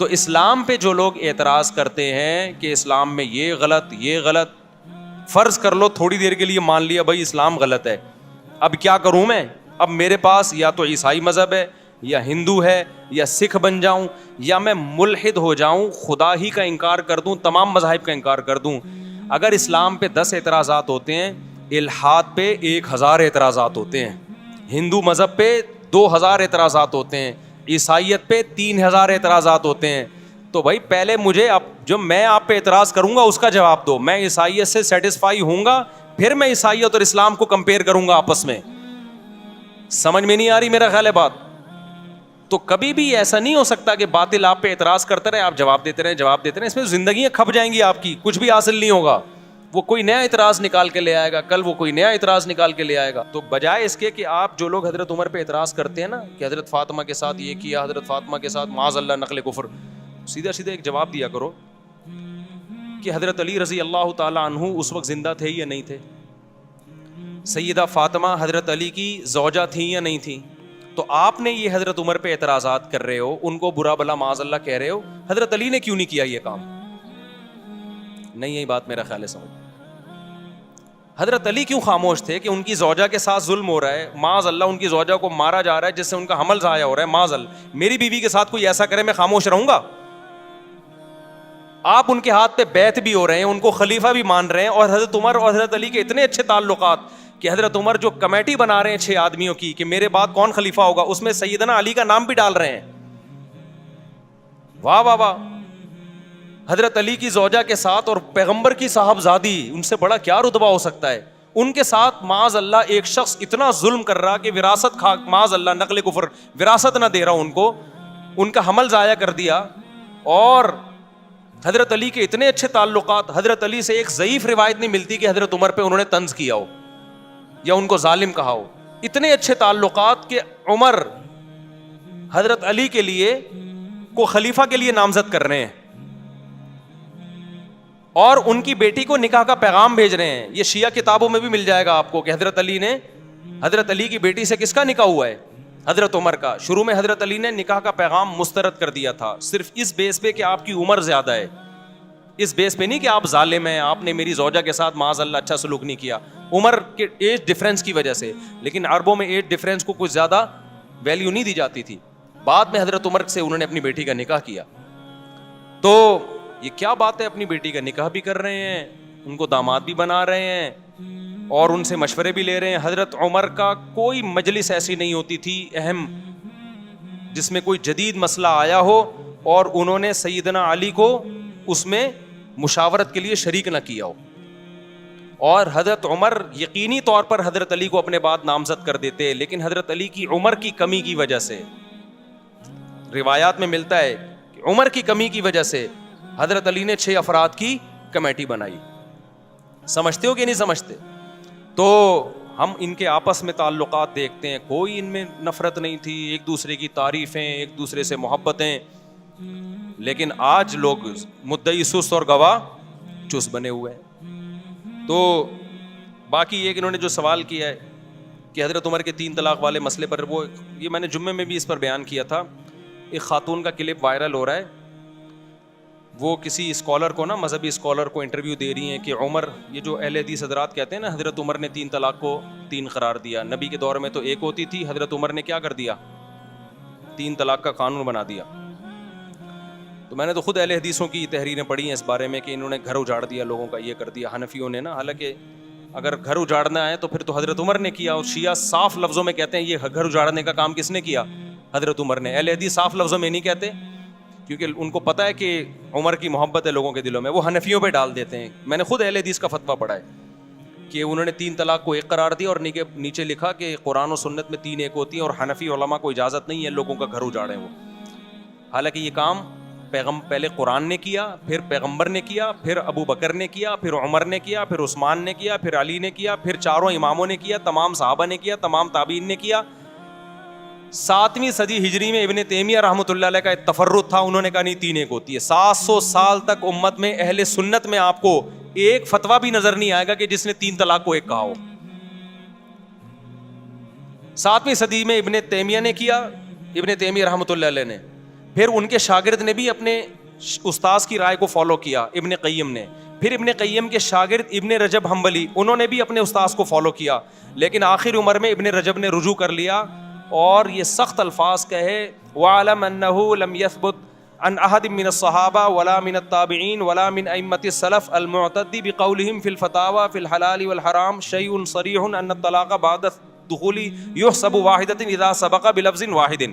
تو اسلام پہ جو لوگ اعتراض کرتے ہیں کہ اسلام میں یہ غلط یہ غلط, فرض کر لو تھوڑی دیر کے لیے مان لیا بھائی اسلام غلط ہے, اب کیا کروں میں؟ اب میرے پاس یا تو عیسائی مذہب ہے یا ہندو ہے یا سکھ بن جاؤں یا میں ملحد ہو جاؤں, خدا ہی کا انکار کر دوں, تمام مذاہب کا انکار کر دوں. اگر اسلام پہ 10 اعتراضات ہوتے ہیں, الحاد پہ 1000 اعتراضات ہوتے ہیں, ہندو مذہب پہ 2000 اعتراضات ہوتے ہیں, عیسائیت پہ 3000 اعتراضات ہوتے ہیں. تو بھائی پہلے مجھے اب جو میں آپ پہ اعتراض کروں گا اس کا جواب دو. میں عیسائیت سے سیٹسفائی ہوں گا, پھر میں عیسائیت اور اسلام کو کمپیئر کروں گا آپس میں. سمجھ میں نہیں آ رہی میرا خیال ہے بات؟ تو کبھی بھی ایسا نہیں ہو سکتا کہ باطل آپ پہ اعتراض کرتے رہے, آپ جواب دیتے رہے, اس میں زندگیاں کھپ جائیں گی آپ کی, کچھ بھی حاصل نہیں ہوگا. وہ کوئی نیا اعتراض نکال کے لے آئے گا, کل وہ کوئی نیا اعتراض نکال کے لے آئے گا. تو بجائے اس کے کہ آپ جو لوگ حضرت عمر پہ اعتراض کرتے ہیں نا کہ حضرت فاطمہ کے ساتھ یہ کیا, حضرت فاطمہ کے ساتھ معاذ اللہ نقل کفر, سیدھا سیدھا ایک جواب دیا کرو کہ حضرت علی رضی اللہ تعالی عنہ اس وقت زندہ تھے یا نہیں تھے؟ سیدہ فاطمہ حضرت علی کی زوجہ تھیں یا نہیں تھیں؟ تو آپ نے یہ حضرت عمر پہ اعتراضات کر رہے ہو, ان کو برا بلا معاذ اللہ کہہ رہے ہو, حضرت علی نے کیوں نہیں کیا یہ کام؟ نہیں یہی بات میرا خیال ہے سمجھ. حضرت علی کیوں خاموش تھے کہ ان کی زوجہ کے ساتھ ظلم ہو رہا ہے, معاذ اللہ ان کی زوجہ کو مارا جا رہا ہے جس سے ان کا حمل ضائع ہو رہا ہے, معاذ اللہ میری بیوی کے ساتھ کوئی ایسا کرے میں خاموش رہوں گا؟ آپ ان کے ہاتھ پہ بیعت بھی ہو رہے ہیں, ان کو خلیفہ بھی مان رہے ہیں, اور حضرت عمر اور حضرت علی کے اتنے اچھے تعلقات کہ حضرت عمر جو کمیٹی بنا رہے ہیں 6 آدمیوں کی کہ میرے بعد کون خلیفہ ہوگا, اس میں سیدنا علی کا نام بھی ڈال رہے ہیں. واہ واہ واہ. حضرت علی کی زوجہ کے ساتھ اور پیغمبر کی صاحبزادی, ان سے بڑا کیا رتبہ ہو سکتا ہے؟ ان کے ساتھ معاذ اللہ ایک شخص اتنا ظلم کر رہا کہ وراثت معاذ اللہ نقل کفر وراثت نہ دے رہا ان کو, ان کا حمل ضائع کر دیا. اور حضرت علی کے اتنے اچھے تعلقات, حضرت علی سے ایک ضعیف روایت نہیں ملتی کہ حضرت عمر پہ انہوں نے طنز کیا ہو یا ان کو ظالم کہا ہو. اتنے اچھے تعلقات کہ عمر حضرت علی کے لیے کو خلیفہ کے لیے نامزد کر رہے ہیں اور ان کی بیٹی کو نکاح کا پیغام بھیج رہے ہیں. یہ شیعہ کتابوں میں بھی مل جائے گا آپ کو کہ حضرت علی نے, حضرت علی کی بیٹی سے کس کا نکاح ہوا ہے؟ حضرت عمر کا. شروع میں حضرت علی نے نکاح کا پیغام مسترد کر دیا تھا, صرف اس بیس پہ کہ آپ کی عمر زیادہ ہے, اس بیس پہ نہیں کہ آپ ظالم ہیں, آپ نے میری زوجہ کے ساتھ معاذ اللہ اچھا سلوک نہیں کیا, عمر کے ایج ڈفرینس کی وجہ سے. لیکن عربوں میں ایج ڈفرینس کو کچھ زیادہ ویلیو نہیں دی جاتی تھی. بعد میں حضرت عمر سے انہوں نے اپنی بیٹی کا نکاح کیا. تو یہ کیا بات ہے, اپنی بیٹی کا نکاح بھی کر رہے ہیں, ان کو داماد بھی بنا رہے ہیں اور ان سے مشورے بھی لے رہے ہیں. حضرت عمر کا کوئی مجلس ایسی نہیں ہوتی تھی اہم جس میں کوئی جدید مسئلہ آیا ہو اور انہوں نے سیدنا علی کو اس میں مشاورت کے لیے شریک نہ کیا ہو. اور حضرت عمر یقینی طور پر حضرت علی کو اپنے بعد نامزد کر دیتے, لیکن حضرت علی کی عمر کی کمی کی وجہ سے, روایات میں ملتا ہے کہ عمر کی کمی کی وجہ سے حضرت علی نے 6 افراد کی کمیٹی بنائی. سمجھتے ہو کہ نہیں سمجھتے؟ تو ہم ان کے آپس میں تعلقات دیکھتے ہیں, کوئی ان میں نفرت نہیں تھی, ایک دوسرے کی تعریفیں, ایک دوسرے سے محبتیں. لیکن آج لوگ مدعی سست اور گواہ چست بنے ہوئے ہیں. تو باقی یہ کہ انہوں نے جو سوال کیا ہے کہ حضرت عمر کے 3 طلاق والے مسئلے پر, وہ یہ میں نے جمعے میں بھی اس پر بیان کیا تھا. ایک خاتون کا کلپ وائرل ہو رہا ہے, وہ کسی اسکالر کو نا, مذہبی اسکالر کو انٹرویو دے رہی ہیں کہ عمر, یہ جو اہل حدیث حضرات کہتے ہیں نا حضرت عمر نے 3 طلاق کو 3 قرار دیا, نبی کے دور میں تو 1 ہوتی تھی, حضرت عمر نے کیا کر دیا, 3 طلاق کا قانون بنا دیا. تو میں نے تو خود اہل حدیثوں کی تحریریں پڑھی ہیں اس بارے میں کہ انہوں نے گھر اجاڑ دیا لوگوں کا, یہ کر دیا. حنفیوں نے نا, حالانکہ اگر گھر اجاڑنا ہے تو پھر تو حضرت عمر نے کیا, اور شیعہ صاف لفظوں میں کہتے ہیں یہ گھر اجاڑنے کا کام کس نے کیا, حضرت عمر نے. اہل حدیث صاف لفظوں میں نہیں کہتے کیونکہ ان کو پتہ ہے کہ عمر کی محبت ہے لوگوں کے دلوں میں, وہ حنفیوں پہ ڈال دیتے ہیں. میں نے خود اہل حدیث کا فتویٰ پڑھا ہے کہ انہوں نے 3 طلاق کو 1 قرار دیا اور نیچے لکھا کہ قرآن و سنت میں 3 1 ہوتی ہیں اور حنفی علماء کو اجازت نہیں ہے لوگوں کا گھر اجاڑیں وہ. حالانکہ یہ کام پہلے قرآن نے کیا, پھر پیغمبر نے کیا, پھر ابو بکر نے کیا, پھر عمر نے کیا, پھر عثمان نے کیا, پھر علی نے کیا, پھر 4 اماموں نے کیا, تمام صحابہ نے کیا, تمام تابعین نے کیا. 7ویں صدی ہجری میں ابن تیمیہ رحمۃ اللہ علیہ کا ایک تفرد تھا, انہوں نے کہا نہیں 3 1 ہوتی ہے. 700 سال تک امت میں اہل سنت میں آپ کو ایک فتویٰ بھی نظر نہیں آئے گا کہ جس نے 3 طلاق کو 1 کہا ہو. 7ویں صدی میں ابن تیمیہ نے کیا, ابن تیمیہ رحمۃ اللہ علیہ نے. پھر ان کے شاگرد نے بھی اپنے استاذ کی رائے کو فالو کیا، ابن قیم نے. پھر ابن قیم کے شاگرد ابن رجب حنبلی، انہوں نے بھی اپنے استاذ کو فالو کیا. لیکن آخر عمر میں ابن رجب نے رجوع کر لیا اور یہ سخت الفاظ کہے وَعَلَمْ أَنَّهُ لَمْ يَثْبُتْ عن أحد من الصحابة ولا من التابعين ولا من أئمة السلف المعتد بقولهم في الفتاوى في الحلال والحرام شيء صريح أن الطلاق بعد الدخول يحسب واحدة إذا سبق بلفظ واحد.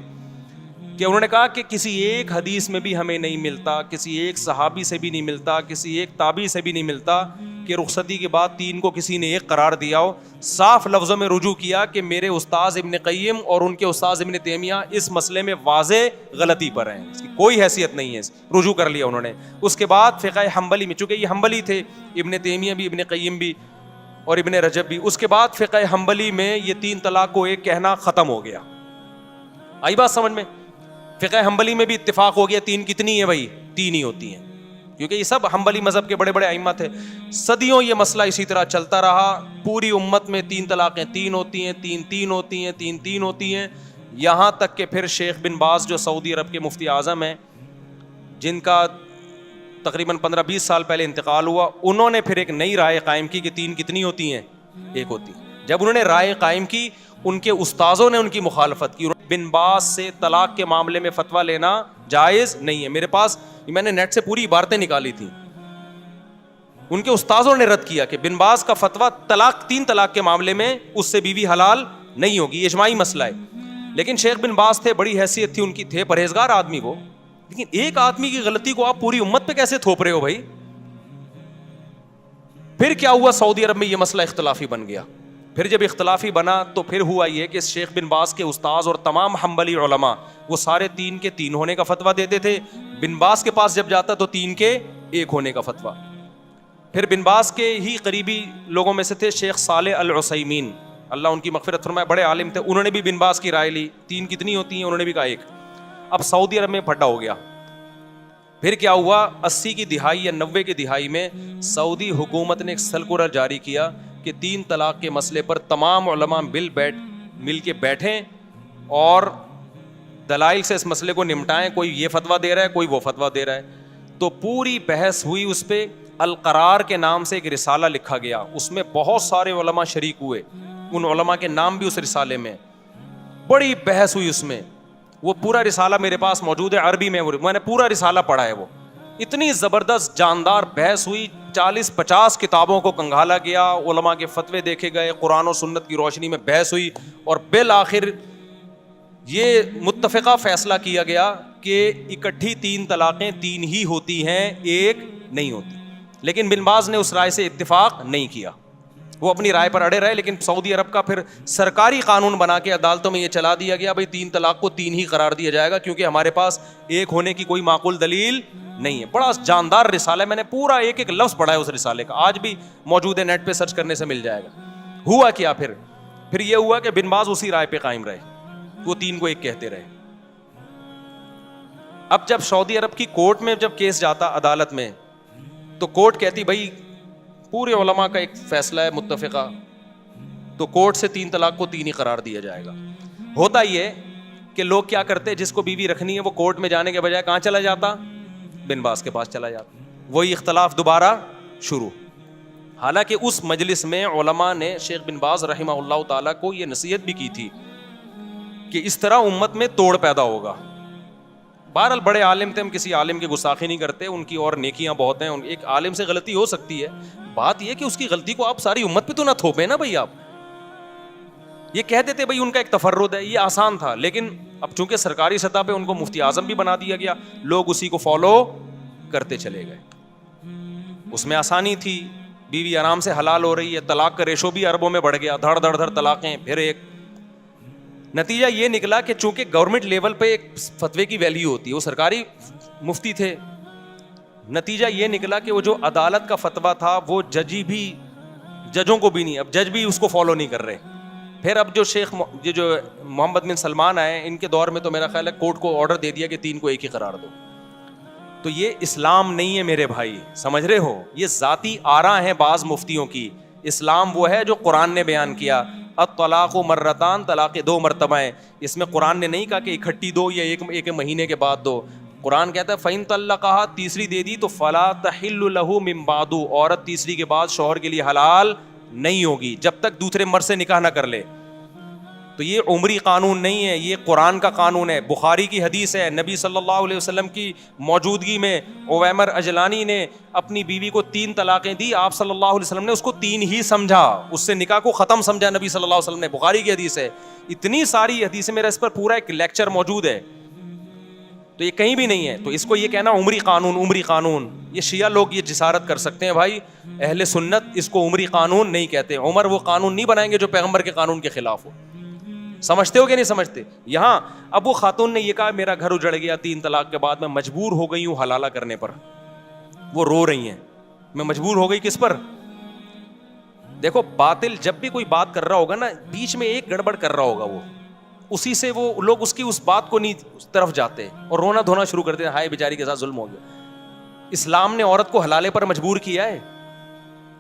کہ انہوں نے کہا کہ کسی ایک حدیث میں بھی ہمیں نہیں ملتا، کسی ایک صحابی سے بھی نہیں ملتا، کسی ایک تابعی سے بھی نہیں ملتا کہ رخصتی کے بعد 3 کو کسی نے ایک قرار دیا ہو. صاف لفظوں میں رجوع کیا کہ میرے استاذ ابن قیم اور ان کے استاذ ابن تیمیہ اس مسئلے میں واضح غلطی پر ہیں، اس کی کوئی حیثیت نہیں ہے. رجوع کر لیا انہوں نے. اس کے بعد فقہ حنبلی میں، چونکہ یہ حنبلی تھے، ابن تیمیہ بھی، ابن قیم بھی اور ابن رجب بھی، اس کے بعد فقہ حنبلی میں یہ 3 طلاق کو ایک کہنا ختم ہو گیا. آئی بات سمجھ میں؟ فقہ حنبلی میں بھی اتفاق ہو گیا 3 کتنی ہیں بھائی؟ 3 ہی ہوتی ہیں، کیونکہ یہ سب حنبلی مذہب کے بڑے بڑے ائمہ تھے. صدیوں یہ مسئلہ اسی طرح چلتا رہا. پوری امت میں 3 طلاقیں 3 ہوتی ہیں، 3 ہوتی ہیں، 3 ہوتی ہیں، یہاں تک کہ پھر شیخ بن باز جو سعودی عرب کے مفتی اعظم ہیں، جن کا تقریباً 15-20 سال پہلے انتقال ہوا، انہوں نے پھر ایک نئی رائے قائم کی کہ 3 کتنی ہوتی ہیں؟ 1 ہوتی ہیں. جب انہوں نے رائے قائم کی، ان کے استاذوں نے ان کی مخالفت کی. بن باز سے طلاق کے معاملے میں فتویٰ لینا جائز نہیں ہے. میرے پاس میں نے نیٹ سے پوری عبارتیں نکالی تھیں. ان کے استاذوں نے رد کیا کہ بن باز کا فتویٰ 3 طلاق کے معاملے میں اس سے بیوی حلال نہیں ہوگی، یہ اجماعی مسئلہ ہے. لیکن شیخ بن باز تھے، بڑی حیثیت تھی ان کی، تھے پرہیزگار آدمی وہ. لیکن ایک آدمی کی غلطی کو آپ پوری امت پہ کیسے تھوپ رہے ہو بھائی؟ پھر کیا ہوا؟ سعودی عرب میں یہ مسئلہ اختلافی بن گیا. پھر جب اختلافی بنا تو پھر ہوا یہ کہ شیخ بن باز کے استاذ اور تمام حنبلی علماء وہ سارے 3 کے 3 ہونے کا فتویٰ دیتے تھے. بن باز کے پاس جب جاتا تو 3 کے 1 ہونے کا فتویٰ. پھر بن باز کے ہی قریبی لوگوں میں سے تھے شیخ صالح العثیمین، اللہ ان کی مغفرت فرمائے، بڑے عالم تھے. انہوں نے بھی بن باز کی رائے لی. 3 کتنی ہوتی ہیں؟ انہوں نے بھی کہا 1. اب سعودی عرب میں پھڈا ہو گیا. پھر کیا ہوا؟ 80 کی دہائی یا 90 کی دہائی میں سعودی حکومت نے ایک سرکولر جاری کیا کہ 3 طلاق کے مسئلے پر تمام علماء مل کے بیٹھیں اور دلائل سے اس مسئلے کو نمٹائیں. کوئی یہ فتویٰ دے رہا ہے، کوئی وہ فتویٰ دے رہا ہے. تو پوری بحث ہوئی. اس پہ القرار کے نام سے ایک رسالہ لکھا گیا. اس میں بہت سارے علماء شریک ہوئے. ان علماء کے نام بھی اس رسالے میں. بڑی بحث ہوئی اس میں. وہ پورا رسالہ میرے پاس موجود ہے عربی میں نے پورا رسالہ پڑھا ہے. وہ اتنی زبردست جاندار بحث ہوئی. 40-50 کتابوں کو کنگھالا گیا، علماء کے فتوے دیکھے گئے، قرآن و سنت کی روشنی میں بحث ہوئی اور بالآخر یہ متفقہ فیصلہ کیا گیا کہ اکٹھی 3 طلاقیں 3 ہی ہوتی ہیں، 1 نہیں ہوتی. لیکن بن باز نے اس رائے سے اتفاق نہیں کیا. وہ اپنی رائے پر اڑے رہے. لیکن سعودی عرب کا پھر سرکاری قانون بنا کے عدالتوں میں یہ چلا دیا گیا بھائی 3 طلاق کو 3 ہی قرار دیا جائے گا، کیونکہ ہمارے پاس 1 ہونے کی کوئی معقول دلیل نہیں ہے. بڑا جاندار رسالہ ہے، میں نے پورا ایک لفظ پڑھا ہے اس رسالے کا. آج بھی موجود ہے، نیٹ پہ سرچ کرنے سے مل جائے گا. ہوا کیا پھر یہ ہوا کہ بن باز اسی رائے پہ قائم رہے، وہ 3 کو 1 کہتے رہے. اب جب سعودی عرب کی کورٹ میں جب کیس جاتا عدالت میں تو کورٹ کہتی بھائی پورے علماء کا ایک فیصلہ ہے متفقہ، تو کورٹ سے 3 طلاق کو 3 ہی قرار دیا جائے گا. ہوتا یہ کہ لوگ کیا کرتے، جس کو بیوی رکھنی ہے وہ کورٹ میں جانے کے بجائے کہاں چلا جاتا؟ بن باز کے پاس چلا جاتا. وہی اختلاف دوبارہ شروع. حالانکہ اس مجلس میں علماء نے شیخ بن باز رحمہ اللہ تعالیٰ کو یہ نصیحت بھی کی تھی کہ اس طرح امت میں توڑ پیدا ہوگا. بہرحال بڑے عالم تھے، ہم کسی عالم کی گستاخی نہیں کرتے، ان کی اور نیکیاں بہت ہیں. ایک عالم سے غلطی ہو سکتی ہے، بات یہ کہ اس کی غلطی کو آپ ساری امت پہ تو نہ تھوپیں نا بھائی. آپ یہ کہہ دیتے بھائی ان کا ایک تفرد ہے، یہ آسان تھا. لیکن اب چونکہ سرکاری سطح پہ ان کو مفتی اعظم بھی بنا دیا گیا، لوگ اسی کو فالو کرتے چلے گئے. اس میں آسانی تھی، بیوی آرام سے حلال ہو رہی ہے، طلاق کا ریشو بھی اربوں میں بڑھ گیا، دھڑ دھڑ دھڑ طلاقیں. پھر ایک نتیجہ یہ نکلا کہ چونکہ گورنمنٹ لیول پہ ایک فتوے کی ویلیو ہوتی ہے، وہ سرکاری مفتی تھے. نتیجہ یہ نکلا کہ وہ جو عدالت کا فتویٰ تھا وہ ججوں کو بھی نہیں، اب جج بھی اس کو فالو نہیں کر رہے. پھر اب جو جو محمد بن سلمان آئے، ان کے دور میں تو میرا خیال ہے کورٹ کو آرڈر دے دیا کہ 3 کو 1 ہی قرار دو. تو یہ اسلام نہیں ہے میرے بھائی، سمجھ رہے ہو؟ یہ ذاتی آراء ہیں بعض مفتیوں کی اسلام وہ ہے جو قرآن نے بیان کیا. الطلاق مرتان, طلاق 2 مرتبہ ہیں. اس میں قرآن نے نہیں کہا کہ اکٹھی دو یا ایک مہینے کے بعد دو. قرآن کہتا ہے فَإِن طَلَّقَهَا, تیسری دے دی تو فَلَا تَحِلُّ لَهُ مِن بَعْدُ, عورت تیسری کے بعد شوہر کے لیے حلال نہیں ہوگی جب تک دوسرے مرد سے نکاح نہ کر لے. تو یہ عمری قانون نہیں ہے, یہ قرآن کا قانون ہے. بخاری کی حدیث ہے, نبی صلی اللہ علیہ وسلم کی موجودگی میں عویمر اجلانی نے اپنی بیوی کو 3 طلاقیں دی. آپ صلی اللہ علیہ وسلم نے اس کو 3 ہی سمجھا, اس سے نکاح کو ختم سمجھا نبی صلی اللہ علیہ وسلم نے. بخاری کی حدیث ہے. اتنی ساری حدیثیں, میرا اس پر پورا ایک لیکچر موجود ہے, تو یہ کہیں بھی نہیں ہے. تو اس کو یہ کہنا عمری قانون, عمری قانون, یہ شیعہ لوگ یہ جسارت کر سکتے ہیں بھائی. اہل سنت اس کو عمری قانون نہیں کہتے. عمر وہ قانون نہیں بنائیں گے جو پیغمبر کے قانون کے خلاف ہو. سمجھتے ہو کہ نہیں سمجھتے؟ یہاں ابو خاتون نے یہ کہا میرا گھر اجڑ گیا 3 طلاق کے بعد, میں مجبور ہو گئی ہوں حلالہ کرنے پر. وہ رو رہی ہیں, میں مجبور ہو گئی کس پر؟ دیکھو باطل جب بھی کوئی بات کر رہا ہوگا نا, بیچ میں ایک گڑبڑ کر رہا ہوگا, وہ اسی سے وہ لوگ اس کی اس بات کو نہیں اس طرف جاتے اور رونا دھونا شروع کرتے ہیں, ہائے بیچاری کے ساتھ ظلم ہو گیا. اسلام نے عورت کو حلالے پر مجبور کیا ہے.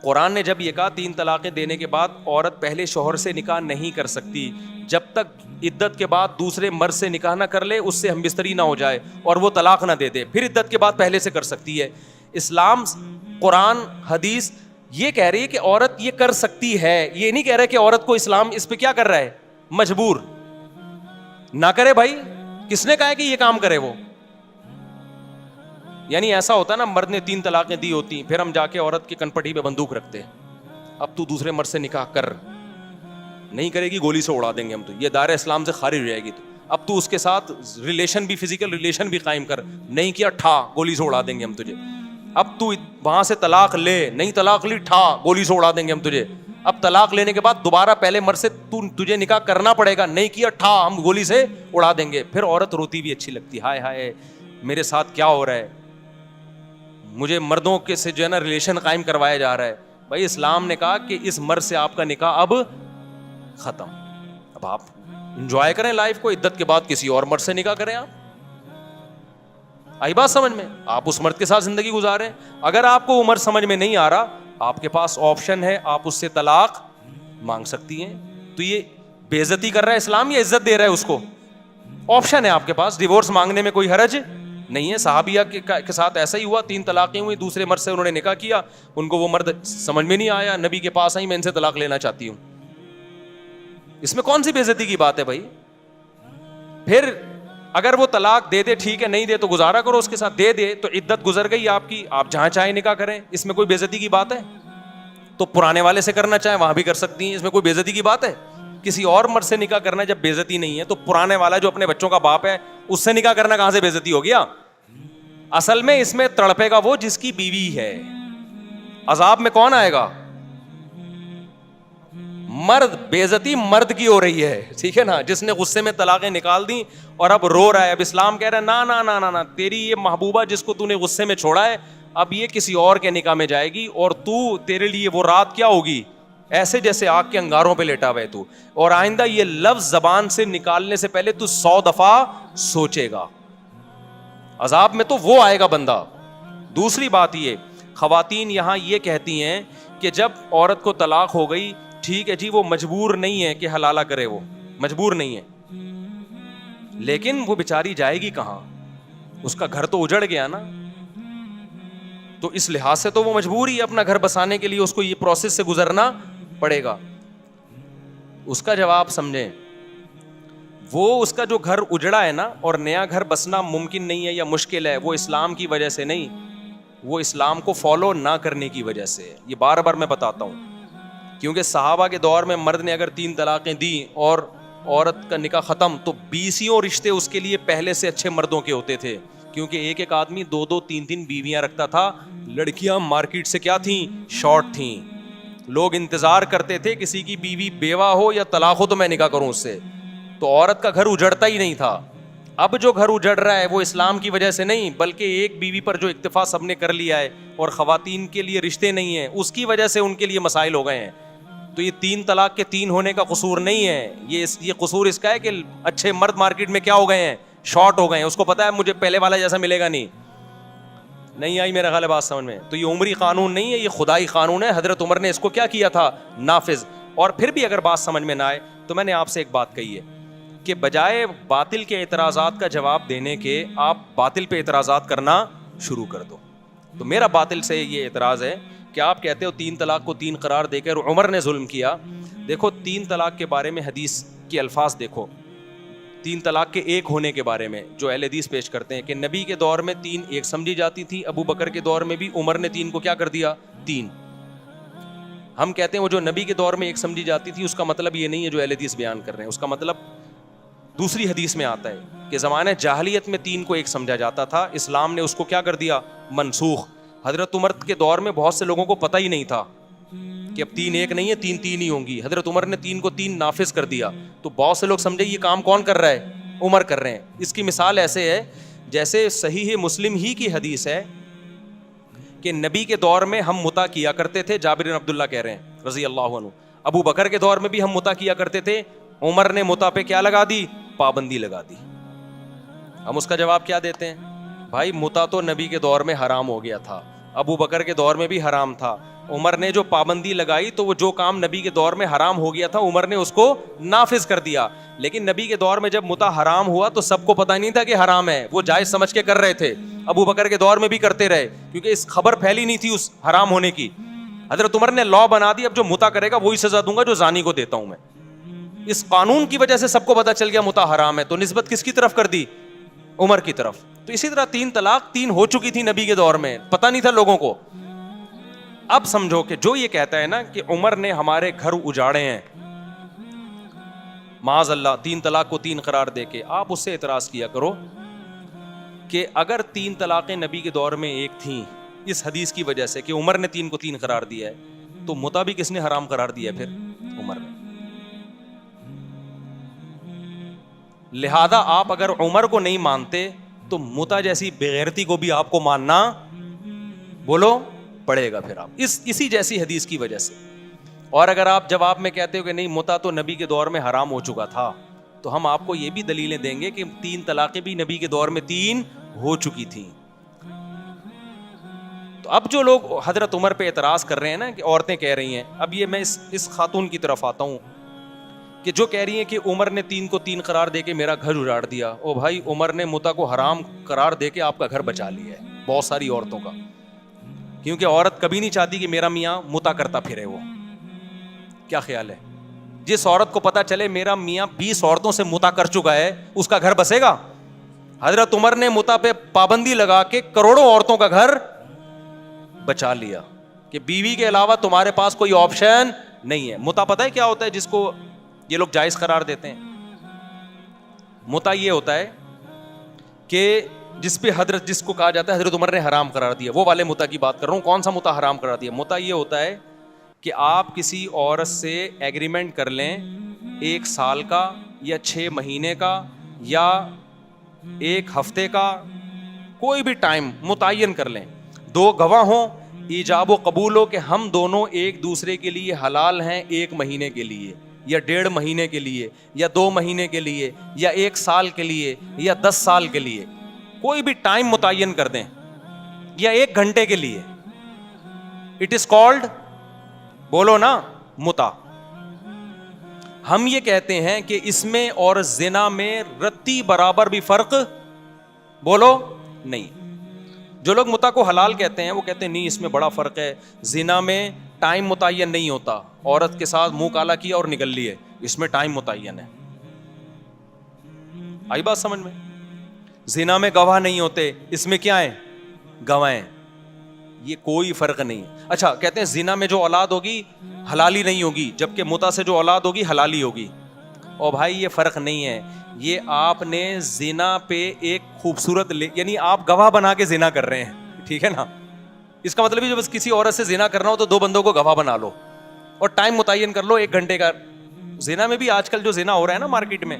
قرآن نے جب یہ کہا 3 طلاقیں دینے کے بعد عورت پہلے شوہر سے نکاح نہیں کر سکتی جب تک عدت کے بعد دوسرے مرد سے نکاح نہ کر لے, اس سے ہم بستری نہ ہو جائے اور وہ طلاق نہ دے دے, پھر عدت کے بعد پہلے سے کر سکتی ہے. اسلام, قرآن, حدیث یہ کہہ رہی ہے کہ عورت یہ کر سکتی ہے, یہ نہیں کہہ رہا کہ عورت کو اسلام اس پہ کیا کر رہا ہے, مجبور نہ کرے. بھائی کس نے کہا ہے کہ یہ کام کرے وہ؟ یعنی ایسا ہوتا نا, مرد نے 3 طلاقیں دی ہوتی, پھر ہم جا کے عورت کی کنپٹی پہ بندوق رکھتے, اب تو دوسرے مرد سے نکاح کر, نہیں کرے گی گولی سے اڑا دیں گے ہم, تو یہ دائرہ اسلام سے خارج ہو جائے گی. تو اب تو اس کے ساتھ ریلیشن بھی, فزیکل ریلیشن بھی قائم کر, نہیں کیا ٹھا گولی سے اڑا دیں گے ہم تجھے. اب تو وہاں سے طلاق لے, نہیں طلاق لی ٹھا گولی سے اڑا دیں گے ہم تجھے. اب طلاق لینے کے بعد دوبارہ پہلے مرد سے تجھے نکاح کرنا پڑے گا, نہیں کیا ٹھا ہم گولی سے اڑا دیں گے. پھر عورت روتی بھی اچھی لگتی, ہائے ہائے میرے ساتھ کیا ہو رہا ہے, مجھے مردوں کے سے جو ہے نا ریلیشن قائم کروایا جا رہا ہے. بھائی اسلام نے کہا کہ اس مرد سے آپ کا نکاح اب ختم, اب آپ انجوائے کریں لائف کو, عدت کے بعد کسی اور مرد سے نکاح کریں. آپ آئی بات سمجھ میں؟ آپ اس مرد کے ساتھ زندگی گزاریں. اگر آپ کو وہ مرد سمجھ میں نہیں آ رہا, آپ کے پاس آپشن ہے, آپ اس سے طلاق مانگ سکتی ہیں. تو یہ بے عزتی کر رہا ہے اسلام یا عزت دے رہا ہے اس کو؟ آپشن ہے آپ کے پاس, ڈیورس مانگنے میں کوئی حرج نہیں ہے. صحابیہ کے ساتھ ایسا ہی ہوا, 3 طلاقیں ہوئی, دوسرے مرد سے انہوں نے نکاح کیا, ان کو وہ مرد سمجھ میں نہیں آیا, نبی کے پاس آئی, میں ان سے طلاق لینا چاہتی ہوں. اس میں کون سی بے عزتی کی بات ہے بھائی؟ پھر اگر وہ طلاق دے دے ٹھیک ہے, نہیں دے تو گزارا کرو اس کے ساتھ, دے دے تو عدت گزر گئی آپ کی, آپ جہاں چاہیں نکاح کریں, اس میں کوئی بے عزتی کی بات ہے؟ تو پرانے والے سے کرنا چاہیں وہاں بھی کر سکتی ہیں, اس میں کوئی بے عزتی کی بات ہے؟ کسی اور مرد سے نکاح کرنا جب بے عزتی نہیں ہے, تو پرانے والا جو اپنے بچوں کا باپ ہے اس سے نکاح کرنا کہاں سے بے عزتی ہو گیا؟ اصل میں اس میں تڑپے گا وہ جس کی بیوی ہے. عذاب میں کون آئے گا؟ مرد. بے عزتی مرد کی ہو رہی ہے, ٹھیک ہے نا, جس نے غصے میں طلاقیں نکال دی اور اب رو رہا ہے. اب اسلام کہہ رہا ہے نا نا نا نا نا, تیری یہ محبوبہ جس کو تو نے غصے میں چھوڑا ہے, اب یہ کسی اور کے نکاح میں جائے گی, اور تو تیرے لیے وہ رات کیا ہوگی, ایسے جیسے آگ کے انگاروں پہ لیٹا ہوا ہے تو, اور آئندہ یہ لفظ زبان سے نکالنے سے پہلے تو 100 دفعہ سوچے گا. عذاب میں تو وہ آئے گا بندہ. دوسری بات یہ, خواتین یہاں یہ کہتی ہیں کہ جب عورت کو طلاق ہو گئی, ٹھیک ہے جی, وہ مجبور نہیں ہے کہ حلالہ کرے, وہ مجبور نہیں ہے, لیکن وہ بیچاری جائے گی کہاں؟ اس کا گھر تو اجڑ گیا نا, تو اس لحاظ سے تو وہ مجبور ہی اپنا گھر بسانے کے لیے اس کو یہ پروسیس سے گزرنا پڑے گا. اس کا جواب سمجھیں, وہ اس کا جو گھر اجڑا ہے نا, اور نیا گھر بسنا ممکن نہیں ہے یا مشکل ہے, وہ اسلام کی وجہ سے نہیں, وہ اسلام کو فالو نہ کرنے کی وجہ سے. یہ بار بار میں بتاتا ہوں, کیونکہ صحابہ کے دور میں مرد نے اگر 3 طلاقیں دی اور عورت کا نکاح ختم, تو 20 رشتے اس کے لیے پہلے سے اچھے مردوں کے ہوتے تھے, کیونکہ ایک آدمی 2 3 بیویاں رکھتا تھا. لڑکیاں مارکیٹ سے کیا تھیں, شارٹ تھیں. لوگ انتظار کرتے تھے کسی کی بیوی بیوہ ہو یا طلاق ہو تو میں نکاح کروں اس سے, تو عورت کا گھر اجڑتا ہی نہیں تھا. اب جو گھر اجڑ رہا ہے وہ اسلام کی وجہ سے نہیں, بلکہ ایک بیوی پر جو اکتفا سب نے کر لیا ہے اور خواتین کے لیے رشتے نہیں ہیں, اس کی وجہ سے ان کے لیے مسائل ہو گئے ہیں. تو یہ 3 طلاق کے 3 ہونے کا قصور نہیں ہے, یہ قصور اس کا ہے کہ اچھے مرد مارکیٹ میں کیا ہو گئے ہیں, شارٹ ہو گئے ہیں. اس کو پتا ہے مجھے پہلے والا جیسا ملے گا نہیں, نہیں آئی میرا خیال ہے بات سمجھ میں. تو یہ عمری قانون نہیں ہے, یہ خدائی قانون ہے. حضرت عمر نے اس کو کیا کیا تھا, نافذ. اور پھر بھی اگر بات سمجھ میں نہ آئے تو میں نے آپ سے ایک بات کہی ہے کہ بجائے باطل کے اعتراضات کا جواب دینے کے آپ باطل پہ اعتراضات کرنا شروع کر دو. تو میرا باطل سے یہ اعتراض ہے کہ آپ کہتے ہو 3 طلاق کو 3 قرار دے کر عمر نے ظلم کیا. دیکھو 3 طلاق کے بارے میں حدیث کے الفاظ دیکھو, 3 طلاق کے ایک ہونے کے بارے میں جو اہل حدیث پیش کرتے ہیں کہ نبی کے دور میں 3 ایک سمجھی جاتی تھی, ابو بکر کے دور میں بھی, عمر نے 3 کو کیا کر دیا 3. ہم کہتے ہیں وہ جو نبی کے دور میں ایک سمجھی جاتی تھی اس کا مطلب یہ نہیں ہے جو اہل حدیث بیان کر رہے ہیں, اس کا مطلب دوسری حدیث میں آتا ہے کہ زمانہ جاہلیت میں 3 کو ایک سمجھا جاتا تھا, اسلام نے اس کو کیا کر دیا منسوخ. حضرت عمر کے دور میں بہت سے لوگوں کو پتہ ہی نہیں تھا کہ اب 3 ایک نہیں ہے, 3 3 ہی ہوں گی. حضرت عمر نے 3 کو 3 نافذ کر دیا. تو بہت سے لوگ سمجھے یہ کام کون کر رہا ہے, عمر کر رہے ہیں. اس کی مثال ایسے ہے جیسے صحیح مسلم ہی کی حدیث ہے کہ نبی کے دور میں ہم متع کیا کرتے تھے, جابر بن عبداللہ کہہ رہے ہیں رضی اللہ عنہ. ابو بکر کے دور میں بھی ہم متع کیا کرتے تھے, عمر نے متع پہ کیا لگا دی, پابندی لگا دی. ہم اس کا جواب کیا دیتے ہیں, بھائی متع تو نبی کے دور میں حرام ہو گیا تھا, ابو بکر کے دور میں بھی حرام تھا, عمر نے جو پابندی لگائی تو وہ جو کام نبی کے دور میں حرام ہو گیا تھا عمر نے اس کو نافذ کر دیا. لیکن نبی کے دور میں جب متع حرام ہوا تو سب کو پتہ نہیں تھا کہ حرام ہے, وہ جائز سمجھ کے کر رہے تھے. ابو بکر کے دور میں بھی کرتے رہے کیونکہ اس خبر پھیلی نہیں تھی اس حرام ہونے کی. حضرت عمر نے لا بنا دی, اب جو متع کرے گا وہی سزا دوں گا جو زانی کو دیتا ہوں میں. اس قانون کی وجہ سے سب کو پتہ چل گیا متع حرام ہے, تو نسبت کس کی طرف کر دی, عمر کی طرف. تو اسی طرح 3 طلاق 3 ہو چکی تھی نبی کے دور میں, پتہ نہیں تھا لوگوں کو. اب سمجھو کہ جو یہ کہتا ہے نا کہ عمر نے ہمارے گھر اجاڑے ہیں معاذ اللہ 3 طلاق کو 3 قرار دے کے, آپ اس سے اعتراض کیا کرو کہ اگر 3 طلاقیں نبی کے دور میں ایک تھیں اس حدیث کی وجہ سے کہ عمر نے 3 کو 3 قرار دیا ہے, تو متع بھی کس نے حرام قرار دیا ہے, پھر عمر نے. لہذا آپ اگر عمر کو نہیں مانتے تو متع جیسی بےغیرتی کو بھی آپ کو ماننا بولو پڑے گا پھر آپ اسی جیسی حدیث کی وجہ سے. اور اگر آپ جواب میں کہتے ہو کہ نہیں متع تو نبی کے دور میں حرام ہو چکا تھا, تو ہم آپ کو یہ بھی دلیلیں دیں گے کہ 3 طلاقیں بھی نبی کے دور میں 3 ہو چکی تھیں. تو اب جو لوگ حضرت عمر پہ اعتراض کر رہے ہیں نا کہ عورتیں کہہ رہی ہیں, اب یہ میں اس خاتون کی طرف آتا ہوں کہ جو کہہ رہی ہیں کہ عمر نے 3 کو 3 قرار دے کے میرا گھر اجاڑ دیا. او بھائی عمر نے متع کو حرام قرار دے کے آپ کا گھر بچا لیا ہے بہت ساری عورتوں کا, کیونکہ عورت کبھی نہیں چاہتی کہ میرا میاں متع کرتا پھرے. وہ کیا خیال ہے, جس عورت کو پتا چلے میرا میاں 20 عورتوں سے متع کر چکا ہے اس کا گھر بسے گا؟ حضرت عمر نے متع پہ پابندی لگا کے کروڑوں عورتوں کا گھر بچا لیا کہ بیوی کے علاوہ تمہارے پاس کوئی آپشن نہیں ہے. متع پتہ ہے کیا ہوتا ہے جس کو یہ لوگ جائز قرار دیتے ہیں؟ متع یہ ہوتا ہے کہ جس کو کہا جاتا ہے حضرت عمر نے حرام قرار دیا, وہ والے متع کی بات کر رہا ہوں. کون سا متع حرام قرار دیا؟ متع یہ ہوتا ہے کہ آپ کسی عورت سے ایگریمنٹ کر لیں 1 سال کا یا 6 مہینے کا یا 1 ہفتے کا, کوئی بھی ٹائم متعین کر لیں, 2 گواہ ہوں, ایجاب و قبول ہو کہ ہم دونوں ایک دوسرے کے لیے حلال ہیں 1 مہینے کے لیے یا 1.5 مہینے کے لیے یا 2 مہینے کے لیے یا 1 سال کے لیے یا 10 سال کے لیے, کوئی بھی ٹائم متعین کر دیں یا 1 گھنٹے کے لیے. اٹ از کالڈ, بولو نا, متع. ہم یہ کہتے ہیں کہ اس میں اور زنا میں رتی برابر بھی فرق بولو نہیں. جو لوگ متع کو حلال کہتے ہیں وہ کہتے ہیں نہیں اس میں بڑا فرق ہے, زنا میں ٹائم متعین نہیں ہوتا, عورت کے ساتھ منہ کالا کیا اور نکل لیے, اس میں ٹائم متعین ہے. آئی بات سمجھ میں؟ زنا میں گواہ نہیں ہوتے, اس میں کیا ہے, گواہ ہیں, یہ کوئی فرق نہیں. اچھا کہتے ہیں زنا میں جو اولاد ہوگی حلالی نہیں ہوگی, جبکہ متع سے جو اولاد ہوگی حلالی ہوگی. اور بھائی یہ فرق نہیں ہے, یہ آپ نے زنا پہ ایک خوبصورت یعنی آپ گواہ بنا کے زنا کر رہے ہیں, ٹھیک ہے نا. اس کا مطلب ہے جو بس کسی عورت سے زنا کرنا ہو تو 2 بندوں کو گواہ بنا لو اور ٹائم متعین کر لو 1 گھنٹے کا. زنا میں بھی آج کل جو زنا ہو رہا ہے نا مارکیٹ میں,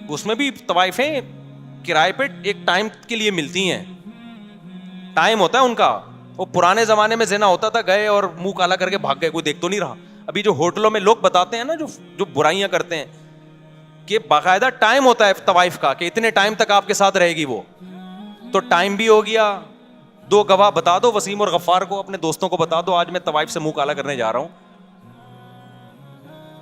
اس میں بھی طوائفیں کرائے پہ ایک ٹائم کے لیے ملتی ہیں, ٹائم ہوتا ہے ان کا. وہ پرانے زمانے میں زنا ہوتا تھا, گئے اور منہ کالا کر کے بھاگ گئے, کوئی دیکھ تو نہیں رہا. ابھی جو ہوٹلوں میں لوگ بتاتے ہیں نا جو برائیاں کرتے ہیں کہ باقاعدہ ٹائم ہوتا ہے طوائف کا کہ اتنے ٹائم تک آپ کے ساتھ رہے گی وہ, تو ٹائم بھی ہو گیا, 2 گواہ بتا دو وسیم اور غفار کو, اپنے دوستوں کو بتا دو, آج میں طوائف سے منہ کالا کرنے جا رہا ہوں.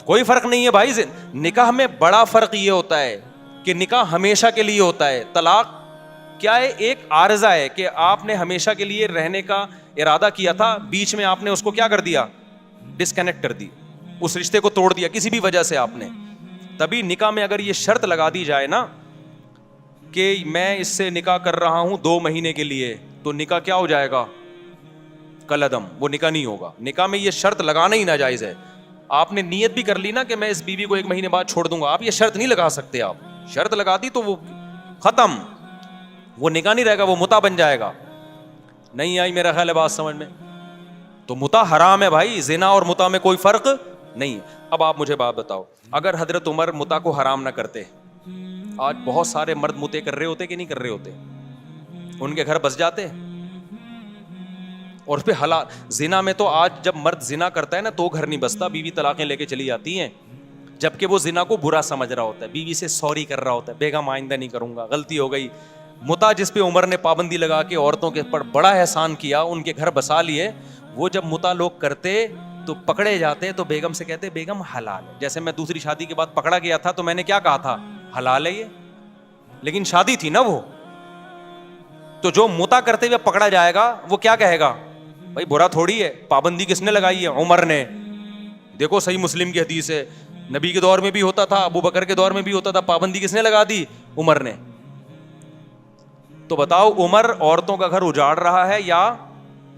کوئی فرق نہیں ہے بھائی. نکاح میں بڑا فرق یہ ہوتا ہے کہ نکاح ہمیشہ کے لیے ہوتا ہے. طلاق کیا ہے؟ ایک عارضہ ہے کہ آپ نے ہمیشہ کے لیے رہنے کا ارادہ کیا تھا, بیچ میں آپ نے اس کو کیا کر دیا؟ ڈسکنیکٹ کر دی, اس رشتے کو توڑ دیا کسی بھی وجہ سے آپ نے. تبھی نکاح میں اگر یہ شرط لگا دی جائے نا کہ میں اس سے نکاح کر رہا ہوں 2 مہینے کے لیے, تو نکاح کیا ہو جائے گا؟ کلعدم, وہ نکاح نہیں ہوگا. نکاح میں یہ شرط لگانا ہی ناجائز ہے. آپ نے نیت بھی کر لی نا کہ میں اس بیوی کو 1 مہینے بعد چھوڑ دوں گا, آپ یہ شرط نہیں لگا سکتے. آپ شرط لگا دی تو وہ ختم, وہ نکاح نہیں رہے گا, وہ متع بن جائے گا. نہیں آئی میرا خیال ہے بات سمجھ میں؟ تو متع حرام ہے بھائی, زنا اور متع میں کوئی فرق نہیں. اب آپ مجھے بات بتاؤ, اگر حضرت عمر متع کو حرام نہ کرتے, آج بہت سارے مرد متع کر رہے ہوتے کہ نہیں کر رہے ہوتے؟ ان کے گھر بس جاتے. اور پھر حلال زنا میں تو آج جب مرد زنا کرتا ہے نا تو گھر نہیں بستا, بیوی طلاقیں لے کے چلی جاتی ہیں, جبکہ وہ زنا کو برا سمجھ رہا ہوتا ہے, بیوی سے سوری کر رہا ہوتا ہے, بیگم آئندہ نہیں کروں گا, غلطی ہو گئی. متع جس پہ عمر نے پابندی لگا کے عورتوں کے پر بڑا احسان کیا, ان کے گھر بسا لیے, وہ جب متع لوگ کرتے تو پکڑے جاتے تو بیگم سے کہتے بیگم حلال ہے. جیسے میں دوسری شادی کے بعد پکڑا گیا تھا تو میں نے کیا کہا تھا؟ حلال ہے یہ, لیکن شادی تھی نا وہ. تو جو متع کرتے ہوئے پکڑا جائے گا وہ کیا کہے گا؟ بھائی برا تھوڑی ہے, پابندی کس نے لگائی ہے؟ عمر نے. دیکھو صحیح مسلم کی حدیث ہے, نبی کے دور میں بھی ہوتا تھا, ابو بکر کے دور میں بھی ہوتا تھا, پابندی کس نے لگا دی؟ عمر نے. تو بتاؤ عمر عورتوں کا گھر اجاڑ رہا ہے یا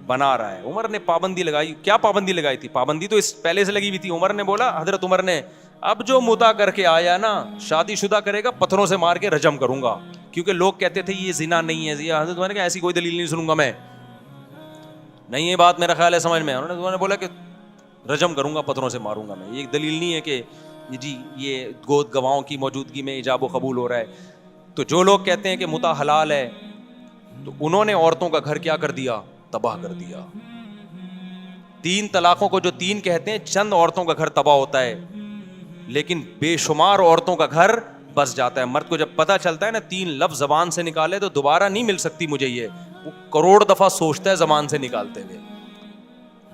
بنا رہا ہے؟ عمر نے پابندی لگائی. کیا پابندی لگائی تھی؟ پابندی تو اس پہلے سے لگی ہوئی تھی. عمر نے بولا, حضرت عمر نے, اب جو متع کر کے آیا نا شادی شدہ کرے گا پتھروں سے مار کے رجم کروں گا, کیونکہ لوگ کہتے تھے یہ زنا نہیں ہے. حضرت عمر نے کہا ایسی کوئی دلیل نہیں سنوں گا میں, نہیں یہ بات میرا خیال ہے سمجھ میں. انہوں نے بولا کہ رجم کروں گا, پتھروں سے ماروں گا میں. یہ دلیل نہیں ہے کہ جی یہ گود گواہوں کی موجودگی میں ایجاب و قبول ہو رہا ہے. تو جو لوگ کہتے ہیں کہ متع حلال ہے تو انہوں نے عورتوں کا گھر کیا کر دیا؟ تباہ کر دیا. 3 طلاقوں کو جو 3 کہتے ہیں, چند عورتوں کا گھر تباہ ہوتا ہے لیکن بے شمار عورتوں کا گھر بس جاتا ہے. مرد کو جب پتہ چلتا ہے نا 3 لفظ زبان سے نکالے تو دوبارہ نہیں مل سکتی مجھے, یہ وہ کروڑ دفعہ سوچتا ہے زبان سے نکالتے ہوئے,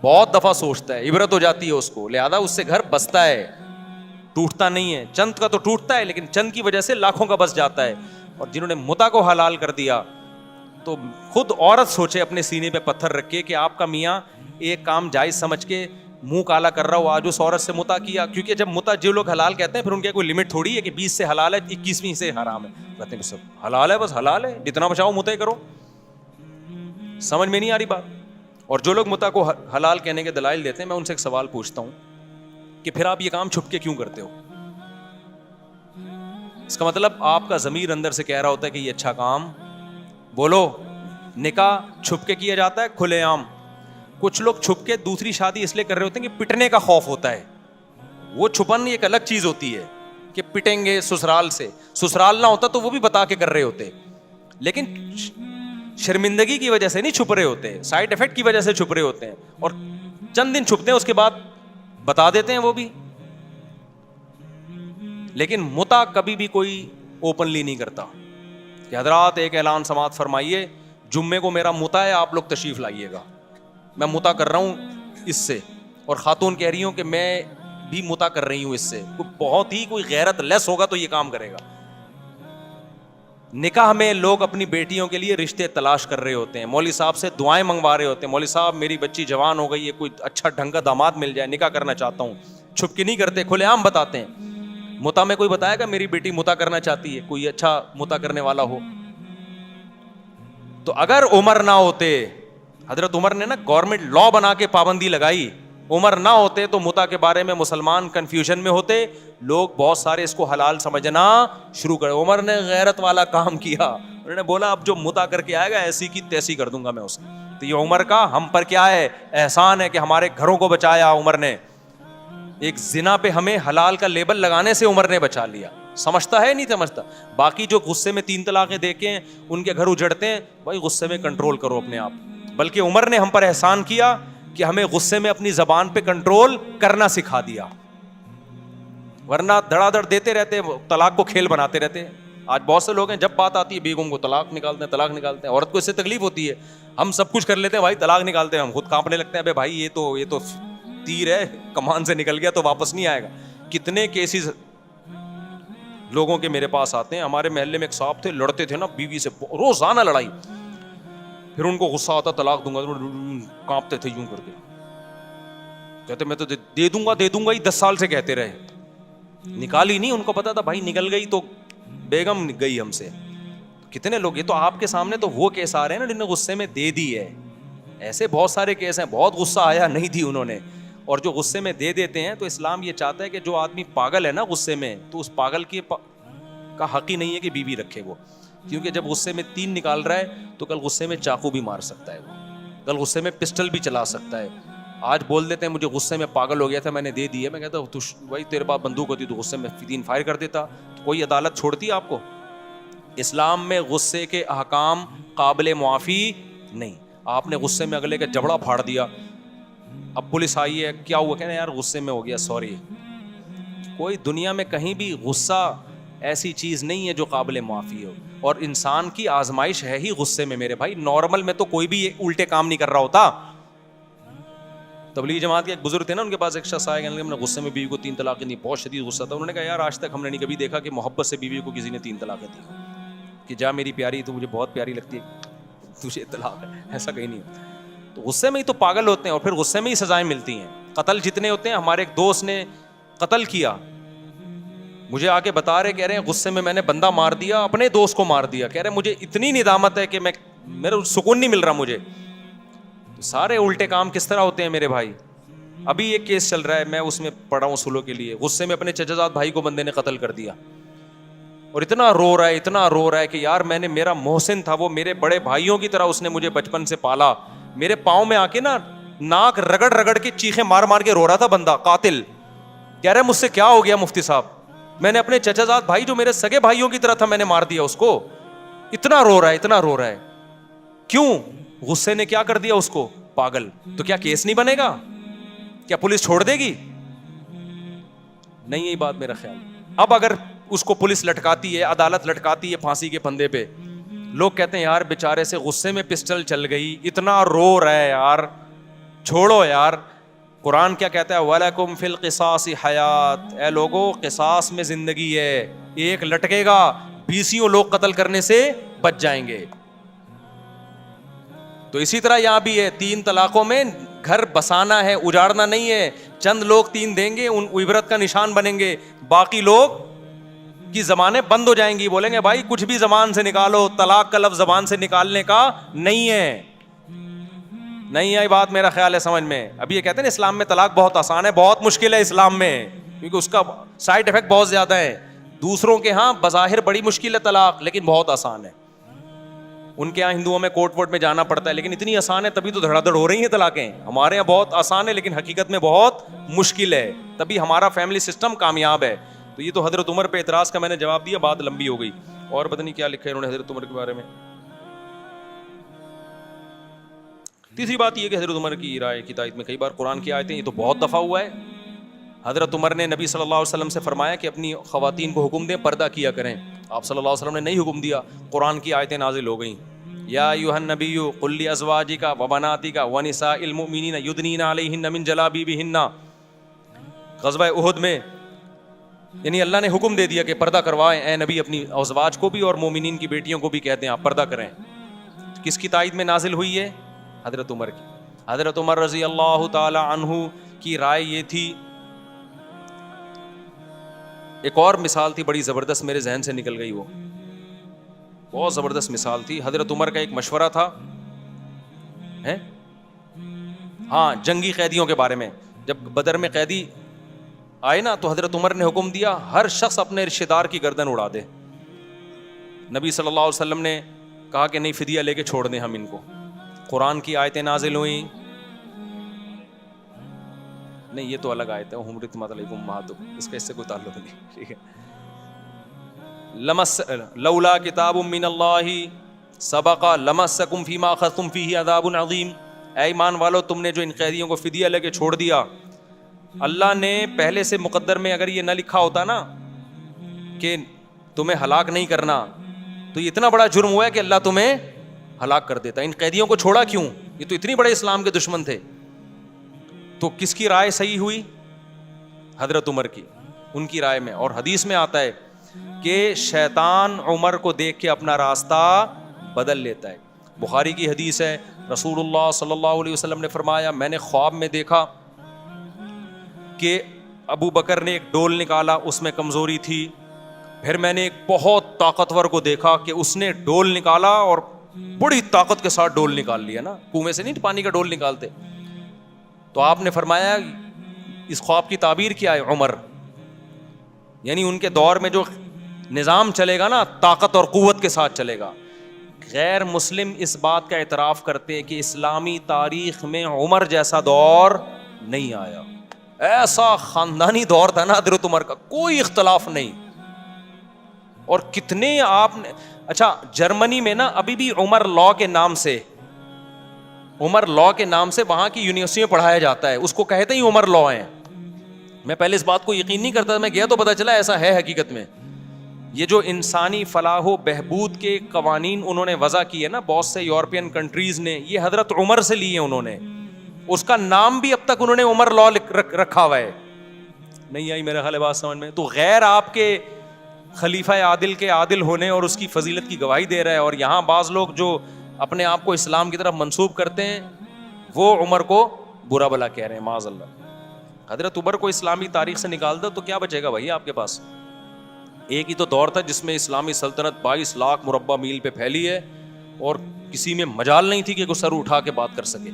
بہت دفعہ سوچتا ہے, عبرت ہو جاتی ہے اس کو, لہذا اس سے گھر بستا ہے, ٹوٹتا نہیں ہے. چند کا تو ٹوٹتا ہے لیکن چند کی وجہ سے لاکھوں کا بس جاتا ہے. اور جنہوں نے متع کو حلال کر دیا تو خود عورت سوچے اپنے سینے پہ پتھر رکھ کے کہ آپ کا میاں ایک کام جائز سمجھ کے منہ کالا کر رہا ہو, آج اس عورت سے متع کیا. کیونکہ جب متع جو لوگ حلال کہتے ہیں پھر ان کی کوئی لمٹ تھوڑی ہے کہ 20 سے حلال ہے 21ویں سے حرام ہے. کہتے ہیں سب حلال ہے, بس حلال ہے, جتنا بچاؤ متع کرو. سمجھ میں نہیں آ رہی بات. اور جو لوگ متع کو حلال کہنے کے دلائل دیتے ہیں, میں ان سے ایک سوال پوچھتا ہوں کہ پھر آپ یہ کام چھپ کے کیوں کرتے ہو؟ اس کا مطلب آپ کا ضمیر اندر سے کہہ رہا ہوتا ہے کہ یہ اچھا کام, بولو. نکاح چھپ کے کیا جاتا ہے کھلے عام. کچھ لوگ چھپ کے دوسری شادی اس لیے کر رہے ہوتے ہیں کہ پٹنے کا خوف ہوتا ہے. وہ چھپن ایک الگ چیز ہوتی ہے کہ پٹیں گے سسرال سے, سسرال نہ ہوتا تو وہ بھی بتا کے کر رہے ہوتے, لیکن شرمندگی کی وجہ سے نہیں چھپ رہے ہوتے, سائڈ افیکٹ کی وجہ سے چھپ رہے ہوتے ہیں, اور چند دن چھپتے ہیں اس کے بعد بتا دیتے ہیں وہ بھی. لیکن متع کبھی بھی کوئی اوپنلی نہیں کرتا کہ حضرات ایک اعلان سماعت فرمائیے, جمعے کو میرا متع ہے, آپ لوگ تشریف لائیے گا, میں متع کر رہا ہوں اس سے, اور خاتون کہہ رہی ہوں کہ میں بھی متع کر رہی ہوں اس سے. بہت ہی کوئی غیرت لیس ہوگا تو یہ کام کرے گا. نکاح میں لوگ اپنی بیٹیوں کے لیے رشتے تلاش کر رہے ہوتے ہیں, مولوی صاحب سے دعائیں منگوا رہے ہوتے ہیں, مولوی صاحب میری بچی جوان ہو گئی ہے, کوئی اچھا ڈھنگ کا داماد مل جائے, نکاح کرنا چاہتا ہوں. چھپ کے نہیں کرتے, کھلے عام بتاتے ہیں. متع میں کوئی بتائے گا میری بیٹی متع کرنا چاہتی ہے, کوئی اچھا متع کرنے والا ہو. تو اگر عمر نہ ہوتے, حضرت عمر نے نا گورنمنٹ لا بنا کے پابندی لگائی, عمر نہ ہوتے تو متع کے بارے میں مسلمان کنفیوژن میں ہوتے, لوگ بہت سارے اس کو حلال سمجھنا شروع کرے. عمر نے غیرت والا کام کیا, انہوں نے بولا اب جو متع کر کے آئے گا ایسی کی تیسی کر دوں گا میں اسے. تو یہ عمر کا ہم پر کیا ہے احسان ہے کہ ہمارے گھروں کو بچایا عمر نے. ایک زنا پہ ہمیں حلال کا لیبل لگانے سے عمر نے بچا لیا. سمجھتا ہے نہیں سمجھتا. باقی جو غصے میں 3 طلاقیں دیکھے ہیں ان کے گھر اجڑتے ہیں, بھائی غصے میں کنٹرول کرو اپنے آپ. بلکہ عمر نے ہم پر احسان کیا کہ ہمیں غصے میں اپنی زبان پہ کنٹرول کرنا سکھا دیا, ورنہ دھڑا دھڑ دیتے رہتے, طلاق کو کھیل بناتے رہتے. آج بہت سے لوگ ہیں جب بات آتی ہے بیگم کو طلاق نکالتے ہیں. عورت کو اس سے تکلیف ہوتی ہے, ہم سب کچھ کر لیتے ہیں بھائی, طلاق نکالتے ہیں, ہم خود کانپنے لگتے ہیں, ابے بھائی یہ تو تیر ہے, کمان سے نکل گیا تو واپس نہیں آئے گا. کتنے کیسز لوگوں کے میرے پاس آتے ہیں. ہمارے محلے میں ایک صاحب تھے, لڑتے تھے نا بیوی سے, روزانہ لڑائی, پھر ان کو غصہ آتا طلاق دوں گا, کانپتے تھے یوں کر کے, کہتے میں تو دے دوں گا ہی, 10 سال سے کہتے رہے, نکالی نہیں. ان کو پتا تھا بھائی نکل گئی تو بیگم گئی ہم سے. کتنے لوگ, یہ تو آپ کے سامنے تو وہ کیس آ رہے ہیں نا جنہیں غصے میں دے دی ہے, ایسے بہت سارے کیس ہیں, بہت غصہ آیا نہیں تھی انہوں نے, اور جو غصے میں دے دیتے ہیں. تو اسلام یہ چاہتا ہے کہ جو آدمی پاگل ہے نا غصے میں, تو اس پاگل کا حق ہی نہیں ہے کہ بیوی رکھے وہ, کیونکہ جب غصے میں 3 نکال رہا ہے تو کل غصے میں چاقو بھی مار سکتا ہے, وہ کل غصے میں پسٹل بھی چلا سکتا ہے. آج بول دیتے ہیں مجھے غصے میں پاگل ہو گیا تھا میں نے دے دی ہے, میں کہتا ہوں بھائی تیرے پاس بندوق ہوتی تو غصے میں 3 فائر کر دیتا, تو کوئی عدالت چھوڑتی ہے آپ کو؟ اسلام میں غصے کے احکام قابل معافی نہیں. آپ نے غصے میں اگلے کا جبڑا پھاڑ دیا, اب پولیس آئی ہے, کیا ہوا, کہنا یار غصے میں ہو گیا سوری. کوئی دنیا میں کہیں بھی غصہ ایسی چیز نہیں ہے جو قابل معافی ہو, اور انسان کی آزمائش ہے ہی غصے میں میرے بھائی. نارمل میں تو کوئی بھی الٹے کام نہیں کر رہا ہوتا. تبلیغی جماعت کے ایک بزرگ تھے نا, ان کے پاس ایک شخص آیا, کہنے لگا میں غصے میں بیوی کو 3 طلاقیں دی, بہت شدید غصہ تھا. انہوں نے کہا یار آج تک ہم نے نہیں کبھی دیکھا کہ محبت سے بیوی کو کسی نے 3 طلاقیں دی, کہ جا میری پیاری تو مجھے بہت پیاری لگتی ہے تجھے طلاق ہے, ایسا کہیں نہیں ہوتا. تو غصے میں ہی تو پاگل ہوتے ہیں, اور پھر غصے میں ہی سزائیں ملتی ہیں. قتل جتنے ہوتے ہیں, ہمارے ایک دوست نے قتل کیا, مجھے آ کے بتا رہے, کہہ رہے ہیں غصے میں نے بندہ مار دیا, اپنے دوست کو مار دیا. کہہ رہے مجھے اتنی ندامت ہے کہ میرا سکون نہیں مل رہا مجھے. تو سارے الٹے کام کس طرح ہوتے ہیں میرے بھائی. ابھی ایک کیس چل رہا ہے, میں اس میں پڑھا ہوں سلو کے لیے. غصے میں اپنے چچا زاد بھائی کو بندے نے قتل کر دیا, اور اتنا رو رہا ہے کہ یار میں نے, میرا محسن تھا وہ, میرے بڑے بھائیوں کی طرح اس نے مجھے بچپن سے پالا. میرے پاؤں میں آ کے نا ناک رگڑ کے چیخیں مار کے رو رہا تھا بندہ قاتل. کہہ رہے مجھ سے کیا ہو گیا مفتی صاحب, میں نے اپنے چچا زاد بھائی جو میرے سگے بھائیوں کی طرح تھا میں نے مار دیا اس کو. اتنا رو رہا ہے. کیوں؟ غصے نے کیا کر دیا اس کو, پاگل. تو کیا کیس نہیں بنے گا, کیا پولیس چھوڑ دے گی؟ نہیں, یہی بات میرا خیال. اب اگر اس کو پولیس لٹکاتی ہے, عدالت لٹکاتی ہے پھانسی کے پھندے پہ, لوگ کہتے ہیں یار بیچارے سے غصے میں پسٹل چل گئی, اتنا رو رہا ہے یار, چھوڑو یار. قرآن کیا کہتا ہے, وَلَكُمْ فِي الْقِصَاصِ حَيَاةٌ, اے لوگو قصاص میں زندگی ہے. ایک لٹکے گا 20 لوگ قتل کرنے سے بچ جائیں گے. تو اسی طرح یہاں بھی ہے, 3 طلاقوں میں گھر بسانا ہے, اجاڑنا نہیں ہے. چند لوگ 3 دیں گے, ان عبرت کا نشان بنیں گے, باقی لوگ کی زبانیں بند ہو جائیں گی, بولیں گے بھائی کچھ بھی زبان سے نکالو, طلاق کا لفظ زبان سے نکالنے کا نہیں ہے. نہیں ہے بات میرا خیال ہے سمجھ میں. ابھی یہ کہتے ہیں نا اسلام میں طلاق بہت آسان ہے, بہت مشکل ہے اسلام میں, کیونکہ اس کا سائڈ افیکٹ بہت زیادہ ہے. دوسروں کے ہاں بظاہر بڑی مشکل ہے طلاق, لیکن بہت آسان ہے. ان کے یہاں ہندوؤں میں کورٹ وورٹ میں جانا پڑتا ہے, لیکن اتنی آسان ہے تبھی تو دھڑا دھڑ ہو رہی ہیں طلاقیں. ہمارے یہاں بہت آسان ہے لیکن حقیقت میں بہت مشکل ہے, تبھی ہمارا فیملی سسٹم کامیاب ہے. تو یہ تو حضرت عمر پہ اعتراض کا میں نے جواب دیا, بات لمبی ہو گئی. اور پتہ نہیں کیا لکھا ہے انہوں نے حضرت عمر کے بارے میں. تیسری بات یہ کہ حضرت عمر کی رائے کی تائید میں کئی بار قرآن کی آیتیں, یہ تو بہت دفعہ ہوا ہے. حضرت عمر نے نبی صلی اللہ علیہ وسلم سے فرمایا کہ اپنی خواتین کو حکم دیں پردہ کیا کریں. آپ صلی اللہ علیہ وسلم نے نہیں حکم دیا, قرآن کی آیتیں نازل ہو گئیں. یا ایھا النبی قل لازواجک وبناتک ونساء المؤمنین یدنین علیہن من جلابیبہن. غزوہ احد میں یعنی اللہ نے حکم دے دیا کہ پردہ کروائیں اے نبی اپنی ازواج کو بھی, اور مومنین کی بیٹیوں کو بھی کہتے ہیں آپ پردہ کریں. کس کی تائید میں نازل ہوئی ہے؟ حضرت عمر کی. حضرت عمر رضی اللہ تعالی عنہ کی رائے یہ تھی. ایک اور مثال تھی بڑی زبردست, میرے ذہن سے نکل گئی, وہ بہت زبردست مثال تھی. حضرت عمر کا ایک مشورہ تھا, ہاں جنگی قیدیوں کے بارے میں. جب بدر میں قیدی آئے نا تو حضرت عمر نے حکم دیا ہر شخص اپنے رشتہ دار کی گردن اڑا دے. نبی صلی اللہ علیہ وسلم نے کہا کہ نہیں فدیہ لے کے چھوڑ دیں ہم ان کو. قرآن کی آیتیں نازل ہوئیں. نہیں یہ تو الگ آیت ہے, حرمت علیکم امہاتکم, اس کا اس سے کوئی تعلق نہیں. ٹھیک ہے, لولا کتاب من اللہ سبق لمسکم فیما اخذتم فیہ عذاب عظیم. اے ایمان والو تم نے جو ان قیدیوں کو فدیہ لے کے چھوڑ دیا, اللہ نے پہلے سے مقدر میں اگر یہ نہ لکھا ہوتا نا کہ تمہیں ہلاک نہیں کرنا, تو یہ اتنا بڑا جرم ہوا ہے کہ اللہ تمہیں ہلاک کر دیتا. ان قیدیوں کو چھوڑا کیوں؟ یہ تو اتنی بڑے اسلام کے دشمن تھے. تو کس کی رائے صحیح ہوئی؟ حضرت عمر کی, ان کی رائے میں. اور حدیث میں آتا ہے کہ شیطان عمر کو دیکھ کے اپنا راستہ بدل لیتا ہے. بخاری کی حدیث ہے, رسول اللہ صلی اللہ علیہ وسلم نے فرمایا, میں نے خواب میں دیکھا کہ ابو بکر نے ایک ڈول نکالا, اس میں کمزوری تھی. پھر میں نے ایک بہت طاقتور کو دیکھا کہ اس نے ڈول نکالا اور بڑی طاقت کے ساتھ ڈول نکال لیا نا, کنویں سے نہیں پانی کا ڈول نکالتے. تو آپ نے فرمایا اس خواب کی تعبیر کیا ہے؟ عمر, یعنی ان کے دور میں جو نظام چلے گا نا طاقت اور قوت کے ساتھ چلے گا. غیر مسلم اس بات کا اعتراف کرتے ہیں کہ اسلامی تاریخ میں عمر جیسا دور نہیں آیا. ایسا خاندانی دور تھا نا حضرت عمر کا, کوئی اختلاف نہیں. اور کتنے آپ نے, اچھا جرمنی میں نا ابھی بھی عمر لا کے نام سے, عمر لا کے نام سے وہاں کی یونیورسٹی میں پڑھایا جاتا ہے, اس کو کہتے ہیں عمر لا ہیں. میں پہلے اس بات کو یقین نہیں کرتا تھا, میں گیا تو پتا چلا ایسا ہے حقیقت میں. یہ جو انسانی فلاح و بہبود کے قوانین انہوں نے وضع کیے نا بہت سے یورپین کنٹریز نے, یہ حضرت عمر سے لیے انہوں نے. اس کا نام بھی اب تک انہوں نے عمر لا رکھا ہوا ہے. نہیں آئی میرا خیال ہے بات سمجھ میں؟ تو غیر آپ کے خلیفہ عادل کے عادل ہونے اور اس کی فضیلت کی گواہی دے رہا ہے, اور یہاں بعض لوگ جو اپنے آپ کو اسلام کی طرف منسوب کرتے ہیں وہ عمر کو برا بلا کہہ رہے ہیں, معاذ اللہ. حضرت عمر کو اسلامی تاریخ سے نکال دو تو کیا بچے گا بھائی آپ کے پاس؟ ایک ہی تو دور تھا جس میں اسلامی سلطنت 22 لاکھ مربع میل پہ پھیلی ہے, اور کسی میں مجال نہیں تھی کہ کوئی سر اٹھا کے بات کر سکے.